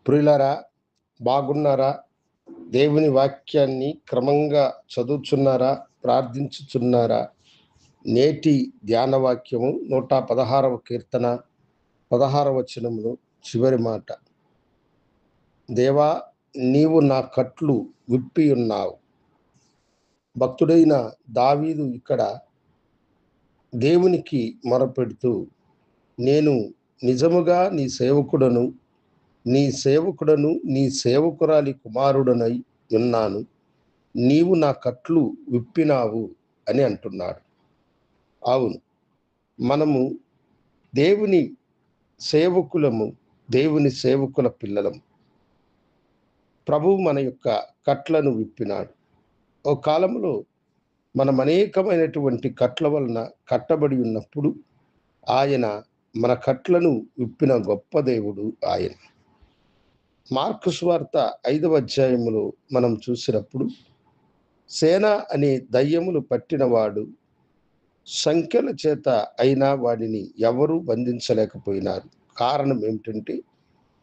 ప్రియులారా, బాగున్నారా? దేవుని వాక్యాన్ని క్రమంగా చదువుచున్నారా? ప్రార్థించుచున్నారా? నేటి ధ్యాన వాక్యము 116వ కీర్తన 16వ వచనములో చివరి మాట. దేవా, నీవు నా కట్లు విప్పి ఉన్నావు. భక్తుడైన దావీదు ఇక్కడ దేవునికి మొరపెడుతూ, నేను నిజముగా నీ సేవకుడను, నీ సేవకురాలి కుమారుడనై ఉన్నాను. నీవు నా కట్లు విప్పినావు అని అంటున్నాడు. అవును, మనము దేవుని సేవకులము, దేవుని సేవకుల పిల్లలము. ప్రభువు మన యొక్క కట్లను విప్పినాడు. ఓ కాలంలో మనం అనేకమైనటువంటి కట్ల వలన కట్టబడి ఉన్నప్పుడు ఆయన మన కట్లను విప్పిన గొప్ప దేవుడు ఆయన. మార్కు సువార్త 5వ అధ్యాయములో మనం చూసినప్పుడు, సేన అనే దయ్యములు పట్టినవాడు సంఖ్యల చేత అయినా వాడిని ఎవరూ బంధించలేకపోయినారు. కారణం ఏమిటంటే,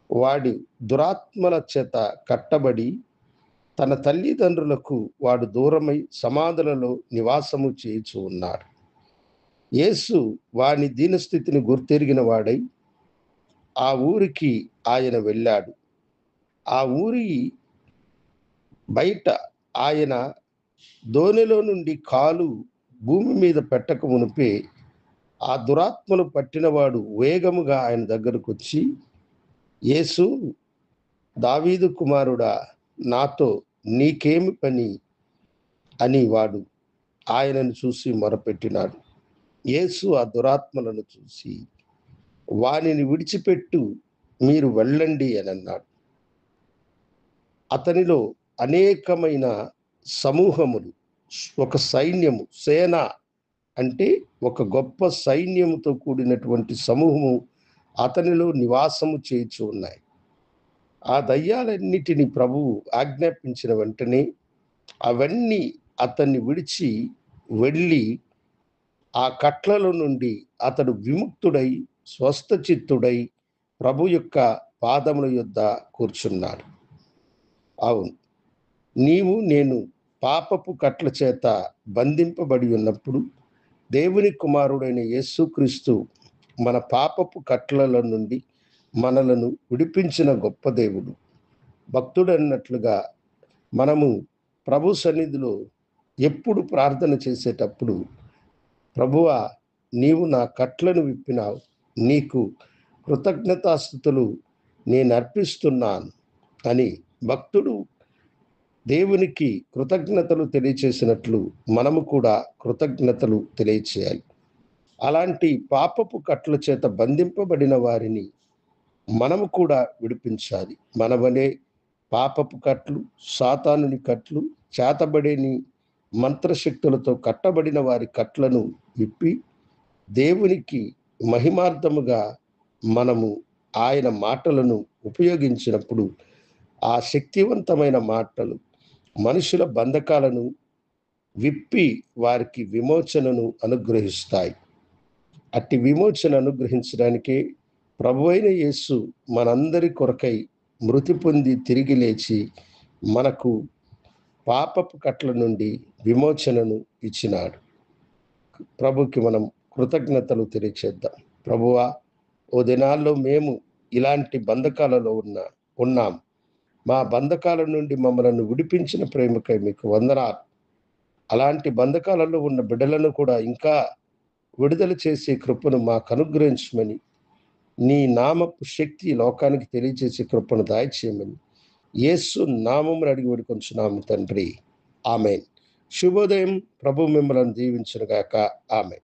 వాడి దురాత్మల చేత కట్టబడి తన తల్లిదండ్రులకు వాడు దూరమై సమాధులలో నివాసము చేయుచు ఉన్నాడు. యేసు వాని దీనస్థితిని గుర్తెరిగిన వాడై ఆ ఊరికి ఆయన వెళ్ళాడు. ఆ ఊరి బయట ఆయన దోణిలో నుండి కాలు భూమి మీద పెట్టక మునిపే ఆ దురాత్మలు పట్టినవాడు వేగముగా ఆయన దగ్గరకు వచ్చి, యేసు, దావీదు కుమారుడా, నాతో నీకేమి పని అని వాడు ఆయనను చూసి మొరపెట్టినాడు. యేసు ఆ దురాత్మలను చూసి, వానిని విడిచిపెట్టు, మీరు వెళ్ళండి అని అన్నాడు. అతనిలో అనేకమైన సమూహములు, ఒక సైన్యము, సేన అంటే ఒక గొప్ప సైన్యముతో కూడినటువంటి సమూహము అతనిలో నివాసము చేయుచు ఉన్నాయి. ఆ దయ్యాలన్నిటిని ప్రభువు ఆజ్ఞాపించిన వెంటనే అవన్నీ అతన్ని విడిచి వెళ్ళి ఆ కట్లలో నుండి అతడు విముక్తుడై స్వస్థచిత్తుడై ప్రభు యొక్క పాదముల యొద్ద కూర్చున్నాడు. అవును, నీవు నేను పాపపు కట్ల చేత బంధింపబడి ఉన్నప్పుడు దేవుని కుమారుడైన యేసుక్రీస్తు మన పాపపు కట్ల నుండి మనలను విడిపించిన గొప్ప దేవుడు. భక్తుడు అన్నట్లుగా మనము ప్రభు సన్నిధిలో ఎప్పుడు ప్రార్థన చేసేటప్పుడు, ప్రభువా, నీవు నా కట్లను విప్పినావు, నీకు కృతజ్ఞతాస్తుతులు నేను అర్పిస్తున్నాను అని భక్తుడు దేవునికి కృతజ్ఞతలు తెలియచేసినట్లు మనము కూడా కృతజ్ఞతలు తెలియచేయాలి. అలాంటి పాపపు కట్ల చేత బంధింపబడిన వారిని మనము కూడా విడిపించాలి. మనవనే పాపపు కట్లు, సాతానుని కట్లు, చేతబడేని మంత్రశక్తులతో కట్టబడిన వారి కట్లను విప్పి దేవునికి మహిమార్థముగా మనము ఆయన మాటలను ఉపయోగించినప్పుడు ఆ శక్తివంతమైన మాటలు మనుషుల బంధకాలను విప్పి వారికి విమోచనను అనుగ్రహిస్తాయి. అట్టి విమోచన అనుగ్రహించడానికే ప్రభువైన యేసు మనందరి కొరకై మృతి పొంది తిరిగి లేచి మనకు పాపపు కట్ల నుండి విమోచనను ఇచ్చినాడు. ప్రభుకి మనం కృతజ్ఞతలు తెలియచేద్దాం. ప్రభువా, ఓ దినాల్లో మేము ఇలాంటి బంధకాలలో ఉన్నాం. మా బంధకాల నుండి మమ్మలను విడిపించిన ప్రేమకై మీకు వందనాలు. అలాంటి బంధకాలలో ఉన్న బిడ్డలను కూడా ఇంకా విడుదల చేసే కృపను మాకు అనుగ్రహించమని, నీ నామపు శక్తి లోకానికి తెలియజేసే కృపను దయచేయమని యేసు నామమున అడిగి వేడుకొంచున్నాము తండ్రి. ఆమేన్. శుభోదయం. ప్రభు మిమ్మల్ని దీవించును గాక. ఆమేన్.